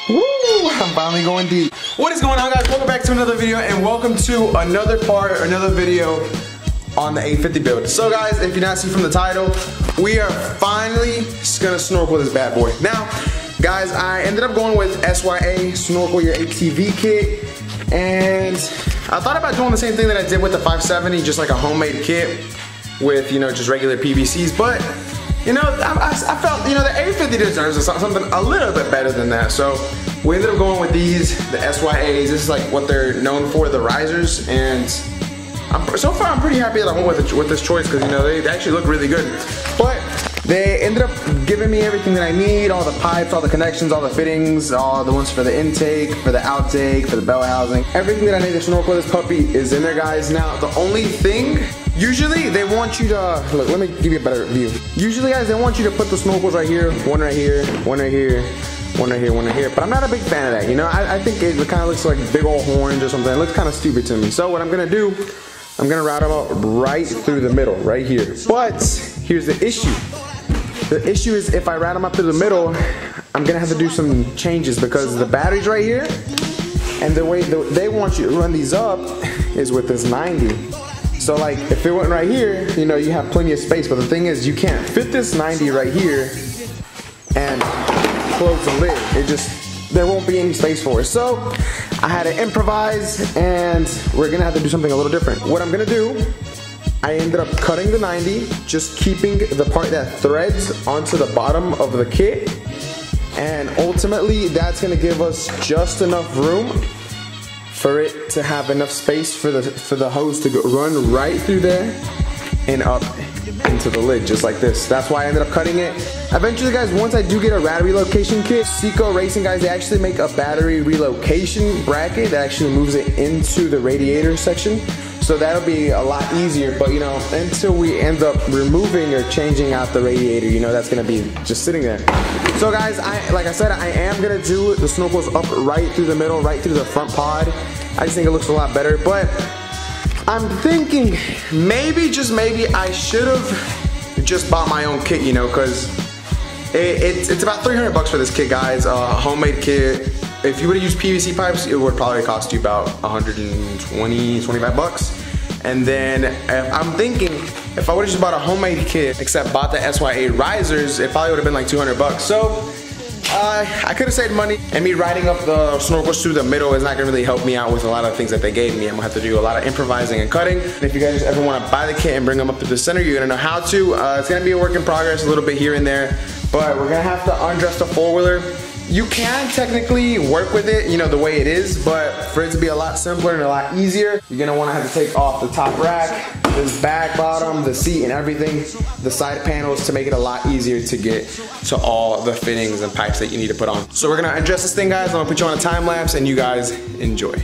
Woo! I'm finally going deep. What is going on, guys? Welcome back to another video, and welcome to another video on the 850 build. So guys, if you not see from the title, we are finally just gonna snorkel this bad boy. Now, guys, I ended up going with SYA Snorkel Your ATV kit, and I thought about doing the same thing that I did with the 570, just like a homemade kit with, you know, just regular PVCs, but you know, I felt, you know, the 850 deserves something a little bit better than that. So we ended up going with these, the SYAs. This is like what they're known for, the risers, and so far I'm pretty happy that I went with this choice because, you know, they actually look really good. But they ended up giving me everything that I need, all the pipes, all the connections, all the fittings, all the ones for the intake, for the outtake, for the bell housing. Everything that I need to snorkel this puppy is in there, guys. Now, the only thing, usually they want you to, look, let me give you a better view. Usually, guys, they want you to put the snorkels right here, one right here, one right here, one right here, one right here. But I'm not a big fan of that, you know? I think it kind of looks like big old horns or something. It looks kind of stupid to me. So what I'm gonna do, I'm gonna route them out right through the middle, right here. But here's the issue. The issue is if I route them up through the middle, I'm gonna have to do some changes because the battery's right here, and the way they want you to run these up is with this 90. So like, if it went right here, you know, you have plenty of space, but the thing is, you can't fit this 90 right here and close the lid. It just, there won't be any space for it. So I had to improvise, and we're gonna have to do something a little different. What I'm gonna do, I ended up cutting the 90, just keeping the part that threads onto the bottom of the kit, and ultimately that's gonna give us just enough room for it to have enough space for the hose to run right through there and up into the lid, just like this. That's why I ended up cutting it. Eventually, guys, once I do get a battery relocation kit, Seco Racing, guys, they actually make a battery relocation bracket that actually moves it into the radiator section. So that'll be a lot easier, but you know, until we end up removing or changing out the radiator, you know, that's gonna be just sitting there. So guys, like I said, I am gonna do the snorkels up right through the middle, right through the front pod. I just think it looks a lot better, but I'm thinking maybe, just maybe, I should have just bought my own kit, you know, because it's about 300 bucks for this kit, guys, a homemade kit. If you would have used PVC pipes, it would probably cost you about 120, 25 bucks. And then I'm thinking, if I would have just bought a homemade kit, except bought the SYA risers, it probably would have been like 200 bucks. So I could have saved money, and me riding up the snorkels through the middle is not gonna really help me out with a lot of things that they gave me. I'm gonna have to do a lot of improvising and cutting. And if you guys ever wanna buy the kit and bring them up to the center, you're gonna know how to. It's gonna be a work in progress, a little bit here and there, but we're gonna have to undress the four-wheeler. You can technically work with it, you know, the way it is, but for it to be a lot simpler and a lot easier, you're gonna wanna have to take off the top rack, this back bottom, the seat and everything, the side panels, to make it a lot easier to get to all the fittings and pipes that you need to put on. So we're gonna address this thing, guys. I'm gonna put you on a time lapse and you guys enjoy.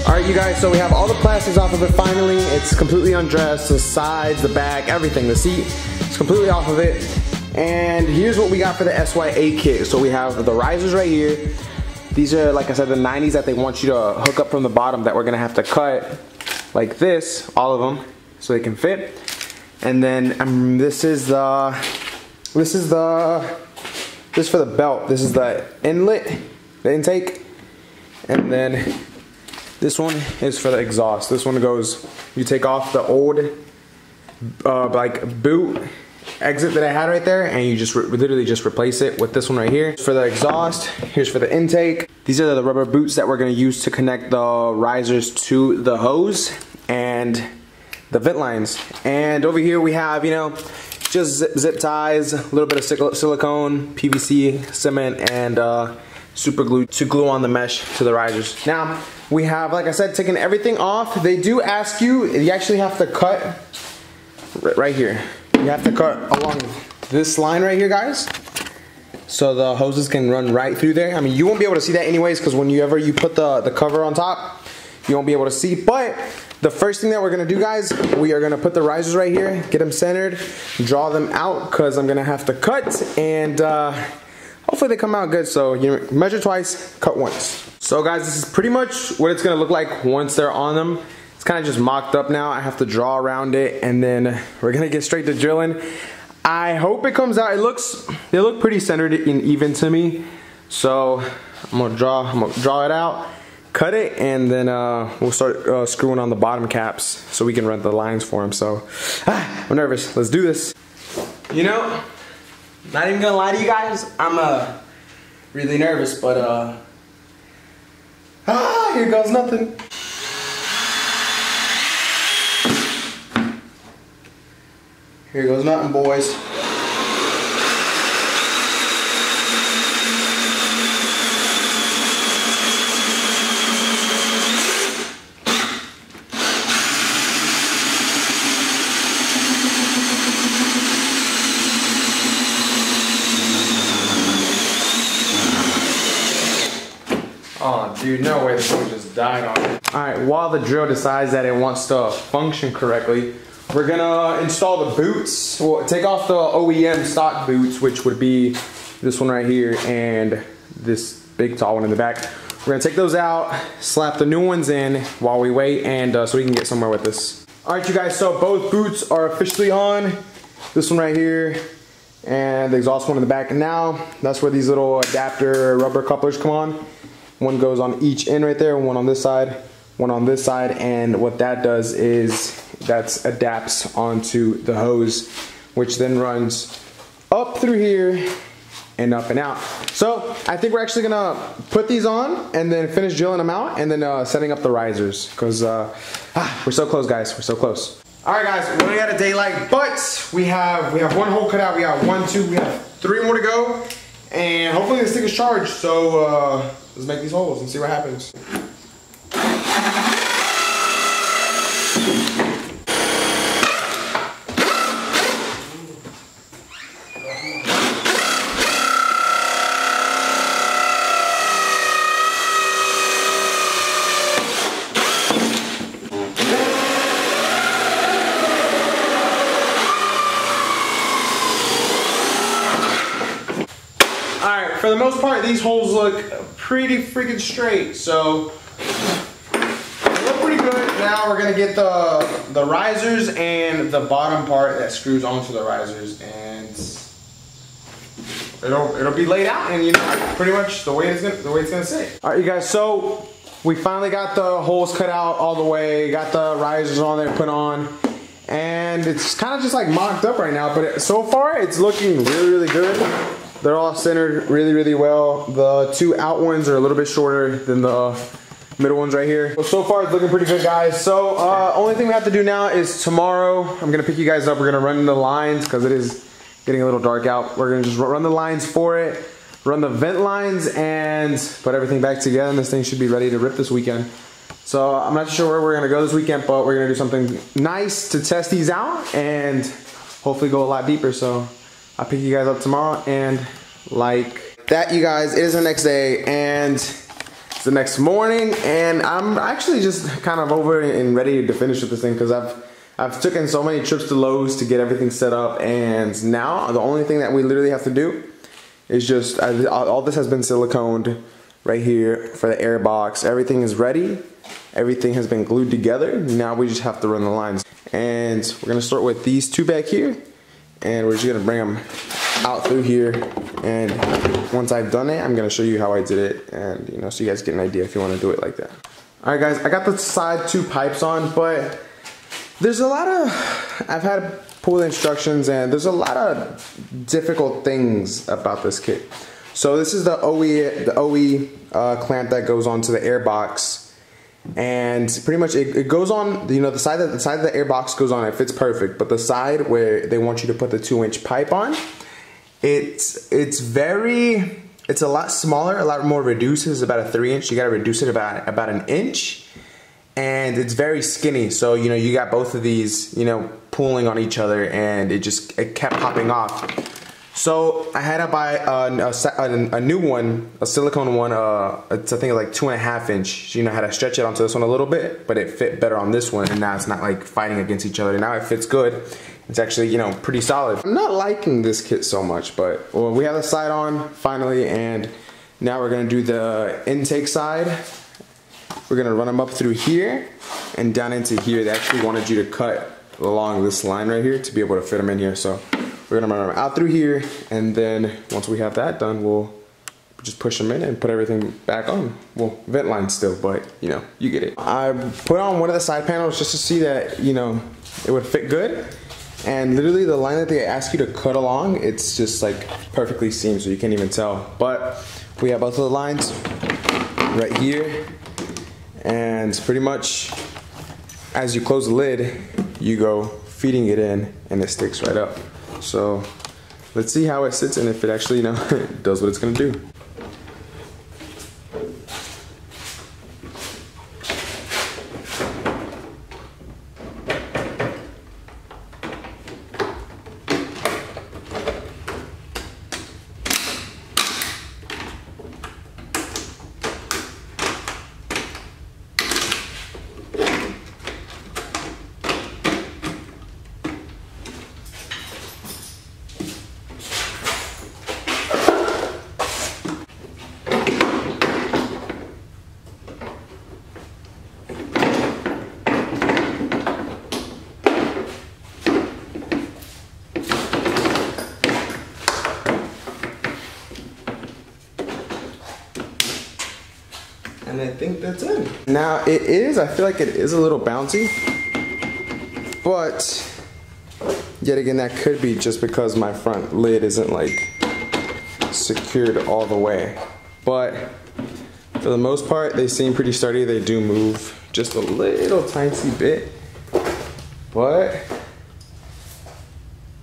Alright, you guys, so we have all the plastics off of it finally. It's completely undressed, the sides, the back, everything. The seat is completely off of it. And here's what we got for the SYA kit. So we have the risers right here. These are, like I said, the 90s that they want you to hook up from the bottom that we're gonna have to cut like this, all of them, so they can fit. And then this is for the belt. This is the inlet, the intake. And then this one is for the exhaust. This one goes, you take off the old like boot exit that I had right there, and you just literally just replace it with this one right here. For the exhaust, here's for the intake. These are the rubber boots that we're gonna use to connect the risers to the hose and the vent lines. And over here we have, you know, just zip ties, a little bit of silicone, PVC, cement, and super glue to glue on the mesh to the risers. Now, we have, like I said, taken everything off. They do ask you actually have to cut right here. You have to cut along this line right here, guys, so the hoses can run right through there. I mean, you won't be able to see that anyways, because whenever you put the cover on top, you won't be able to see. But the first thing that we're gonna do, guys, we are gonna put the risers right here, get them centered, draw them out, because I'm gonna have to cut, and hopefully they come out good. So you measure twice, cut once. So guys, this is pretty much what it's gonna look like once they're on them. It's kind of just mocked up now. I have to draw around it, and then we're gonna get straight to drilling. I hope it comes out. They look pretty centered and even to me. So I'm gonna draw it out, cut it, and then we'll start screwing on the bottom caps so we can run the lines for them. So I'm nervous. Let's do this. You know, not even gonna lie to you guys, I'm really nervous, but here goes nothing. Here goes nothing, boys. Oh, dude, no way the phone just died on it. Alright, while the drill decides that it wants to function correctly, we're gonna install the boots. We'll take off the OEM stock boots, which would be this one right here and this big tall one in the back. We're gonna take those out, slap the new ones in while we wait, and so we can get somewhere with this. Alright, you guys, so both boots are officially on. This one right here and the exhaust one in the back. And now that's where these little adapter rubber couplers come on. One goes on each end right there, one on this side, one on this side, and what that does is that adapts onto the hose, which then runs up through here and up and out. So I think we're actually gonna put these on and then finish drilling them out, and then setting up the risers, because we're so close, guys. We're so close. All right, guys, we only got a daylight, but we have one hole cut out. We got 1, 2, we have 3 more to go, and hopefully this thing is charged. So let's make these holes and see what happens. Alright, for the most part, these holes look pretty freaking straight, so they look pretty good. Now we're gonna get the risers and the bottom part that screws onto the risers, and it'll be laid out, and you know, pretty much the way it's gonna sit. Alright, you guys, so we finally got the holes cut out all the way, got the risers on there put on, and it's kind of just like mocked up right now, but so far it's looking really, really good. They're all centered really, really well. The 2 out ones are a little bit shorter than the middle ones right here. So far it's looking pretty good, guys. So only thing we have to do now is tomorrow, I'm gonna pick you guys up. We're gonna run the lines because it is getting a little dark out. We're gonna just run the lines for it, run the vent lines, and put everything back together, and this thing should be ready to rip this weekend. So I'm not sure where we're gonna go this weekend, but we're gonna do something nice to test these out and hopefully go a lot deeper. So I'll pick you guys up tomorrow, and like that, you guys, it is the next day, and it's the next morning, and I'm actually just kind of over and ready to finish with this thing, because I've taken so many trips to Lowe's to get everything set up, and now the only thing that we literally have to do is just, all this has been siliconed right here for the air box. Everything is ready. Everything has been glued together. Now we just have to run the lines, and we're gonna start with these 2 back here. And we're just gonna bring them out through here, and once I've done it, I'm gonna show you how I did it, and you know, so you guys get an idea if you want to do it like that. All right, guys, I got the side 2 pipes on, but there's a lot of, I've had pull the instructions, and there's a lot of difficult things about this kit. So this is the OE clamp that goes onto the air box, and pretty much it goes on. You know, the side of the air box goes on, it fits perfect, but the side where they want you to put the 2-inch pipe on, it's a lot smaller, a lot more reduced. It's about a 3-inch. You got to reduce it about an inch, and it's very skinny. So you know, you got both of these, you know, pulling on each other, and it kept popping off. So I had to buy a new one, a silicone one. It's, I think, like 2.5 inch. You know, I had to stretch it onto this one a little bit, but it fit better on this one, and now it's not like fighting against each other. Now it fits good. It's actually, you know, pretty solid. I'm not liking this kit so much, but well, we have the side on finally, and now we're gonna do the intake side. We're gonna run them up through here and down into here. They actually wanted you to cut along this line right here to be able to fit them in here. So we're gonna run them out through here, and then once we have that done, we'll just push them in and put everything back on. Well, vent line still, but you know, you get it. I put on one of the side panels just to see that, you know, it would fit good. And literally the line that they ask you to cut along, it's just like perfectly seamed, so you can't even tell. But we have both of the lines right here, and pretty much as you close the lid, you go feeding it in, and it sticks right up. So let's see how it sits and if it actually, you know, does what it's gonna do. And I think that's it. Now I feel like it is a little bouncy, but yet again, that could be just because my front lid isn't like secured all the way. But for the most part, they seem pretty sturdy. They do move just a little tiny bit, but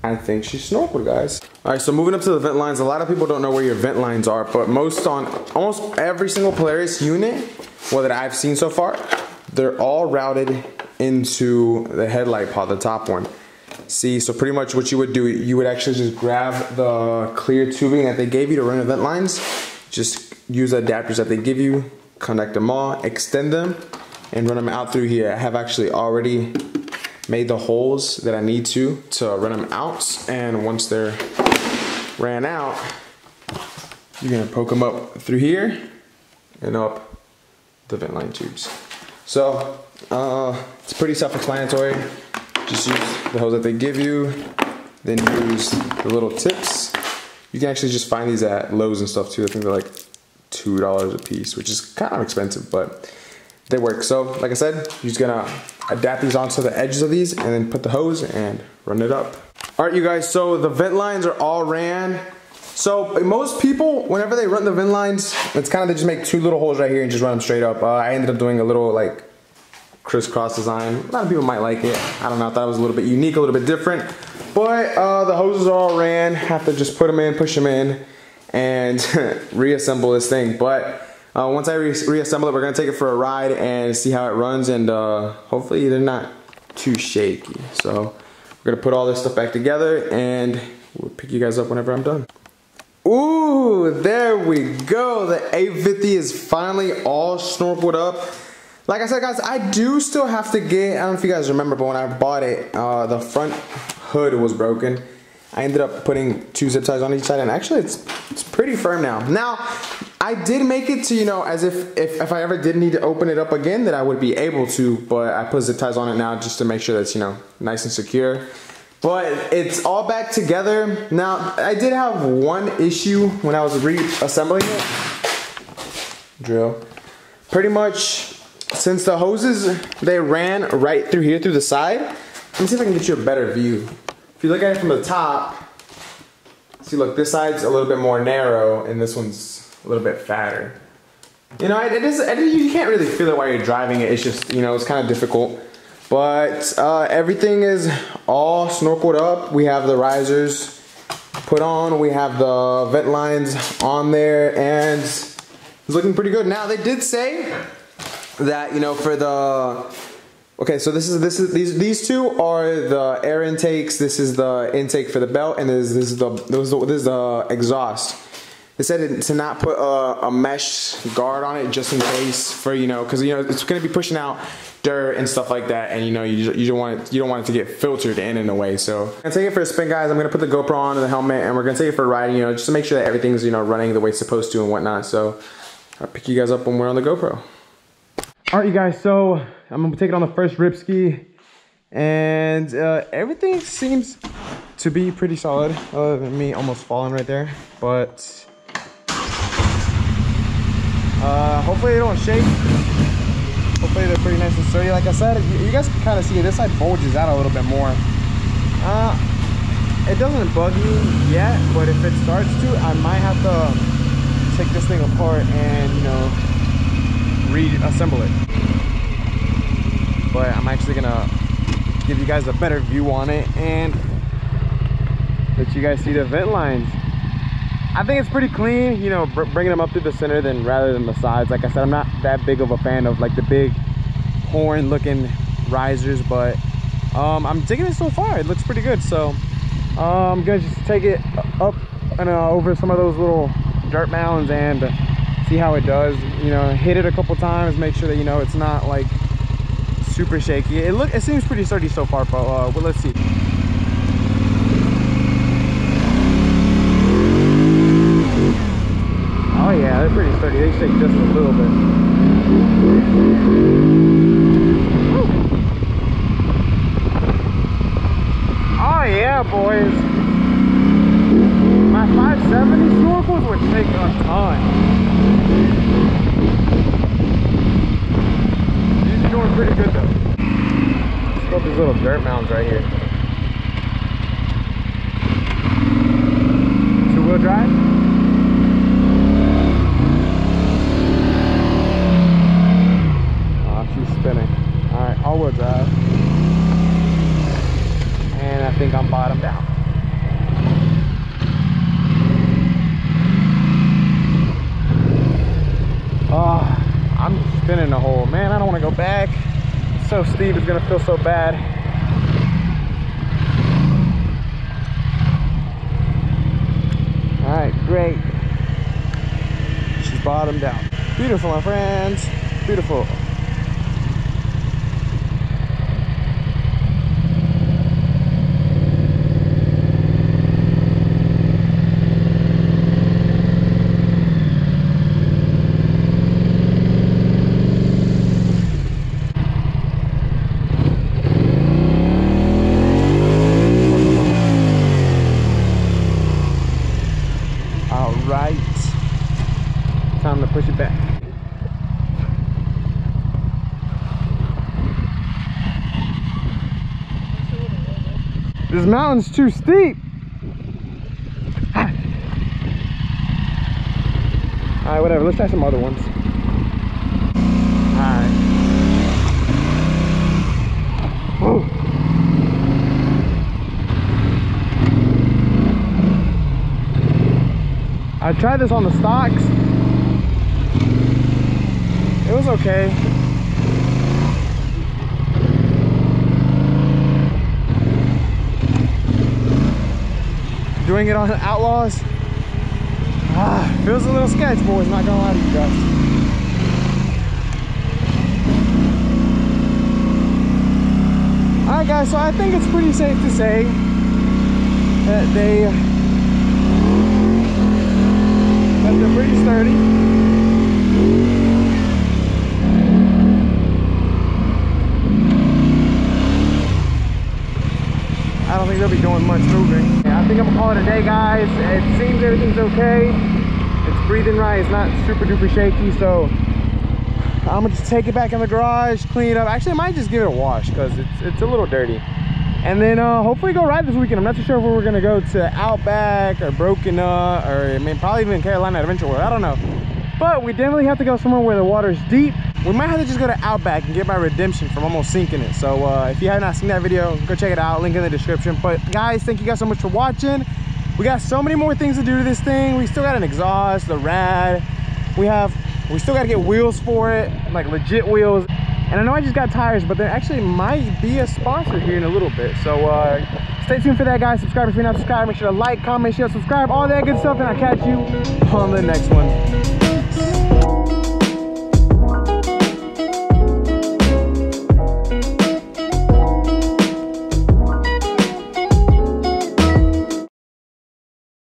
I think she snorkeled, guys. All right, so moving up to the vent lines. A lot of people don't know where your vent lines are, but almost every single Polaris unit, well, that I've seen so far, they're all routed into the headlight pod, the top one. See, so pretty much what you would do, you would actually just grab the clear tubing that they gave you to run the vent lines, just use the adapters that they give you, connect them all, extend them, and run them out through here. I have actually already made the holes that I need to run them out, and once they're ran out, you're gonna poke them up through here and up the vent line tubes. So it's pretty self-explanatory. Just use the hose that they give you, then use the little tips. You can actually just find these at Lowe's and stuff too. I think they're like $2 a piece, which is kind of expensive, but they work. So like I said, you're just gonna adapt these onto the edges of these and then put the hose and run it up. All right, you guys, so the vent lines are all ran. So most people, whenever they run the vent lines, it's kind of, they just make 2 little holes right here and just run them straight up. I ended up doing a little like crisscross design. A lot of people might like it. I don't know, I thought it was a little bit unique, a little bit different. But the hoses are all ran. Have to just put them in, push them in, and reassemble this thing. But once I reassemble it, we're gonna take it for a ride and see how it runs, and hopefully they're not too shaky. So we're gonna put all this stuff back together, and we'll pick you guys up whenever I'm done. Ooh, there we go. The 850 is finally all snorkeled up. Like I said, guys, I do still have to get, I don't know if you guys remember, but when I bought it, the front hood was broken. I ended up putting 2 zip ties on each side, and actually it's pretty firm now. Now, I did make it to, you know, as if I ever did need to open it up again, that I would be able to, but I put zip ties on it now just to make sure that's, you know, nice and secure. But it's all back together. Now, I did have one issue when I was reassembling it. Drill. Pretty much, since the hoses, they ran right through here, through the side. Let me see if I can get you a better view if you look at it from the top, see, look, this side's a little bit more narrow and this one's a little bit fatter. You know, you can't really feel it while you're driving it. It's just, you know, it's kind of difficult. But everything is all snorkeled up. We have the risers put on. We have the vent lines on there, and it's looking pretty good. Now, they did say that, you know, for the, okay, so these two are the air intakes. This is the intake for the belt, and this is the exhaust. They said to not put a mesh guard on it just in case, for, you know, because, you know, it's going to be pushing out dirt and stuff like that, and, you know, you don't want it to get filtered in a way. So I'm gonna take it for a spin, guys. I'm gonna put the GoPro on and the helmet, and we're gonna take it for a ride, you know, just to make sure that everything's, you know, running the way it's supposed to and whatnot. So I'll pick you guys up when we're on the GoPro. All right, you guys, so I'm gonna take it on the first rip ski, and everything seems to be pretty solid, other than me almost falling right there. But hopefully they don't shake. Hopefully they're pretty nice and sturdy. Like I said, you guys can kind of see it. This side bulges out a little bit more. It doesn't bug me yet, but if it starts to, I might have to take this thing apart and, you know, reassemble it. But I'm actually gonna give you guys a better view on it and let you guys see the vent lines. I think it's pretty clean, you know, bringing them up through the center rather than the sides. Like I said, I'm not that big of a fan of like the big horn looking risers, but I'm digging it so far. It looks pretty good. So I'm gonna just take it up and over some of those little dirt mounds and see how it does. You know, hit it a couple times, make sure that, you know, it's not like super shaky. It seems pretty sturdy so far, but well, let's see. Oh yeah, they're pretty sturdy. They shake just a little bit. Woo. Oh yeah, boys. My 570 snorkels would shake a ton. These are doing pretty good though. Let's go up these little dirt mounds right here. Two-wheel drive? Spinning. All right, all-wheel drive, and I think I'm bottomed out. I'm spinning the hole, man. I don't want to go back. It's so steep, it's gonna feel so bad. All right, great. She's bottomed out. Beautiful, my friends. Beautiful. Time to push it back. This mountain's too steep. Alright, whatever. Let's try some other ones. Alright. Oh. I tried this on the stocks. It was okay. Doing it on Outlaws, feels a little sketch, boys, not gonna lie to you guys. Alright guys, so I think it's pretty safe to say that they're pretty sturdy. I don't think they'll be doing much moving. Yeah, I think I'm gonna call it a day, guys. It seems everything's okay. It's breathing right. It's not super duper shaky. So I'm gonna just take it back in the garage, clean it up. Actually, I might just give it a wash because it's a little dirty. And then hopefully go ride this weekend. I'm not too sure if we're gonna go to Outback or Broken Nut, or I mean probably even Carolina Adventure World. I don't know. But we definitely have to go somewhere where the water's deep. We might have to just go to Outback and get my redemption from almost sinking it. So if you have not seen that video, go check it out. Link in the description. But guys, thank you guys so much for watching. We got so many more things to do to this thing. We still got an exhaust, the rad. We still got to get wheels for it, like legit wheels. And I know I just got tires, but there actually might be a sponsor here in a little bit. So stay tuned for that, guys. Subscribe if you're not subscribed. Make sure to like, comment, share, subscribe, all that good stuff. And I'll catch you on the next one.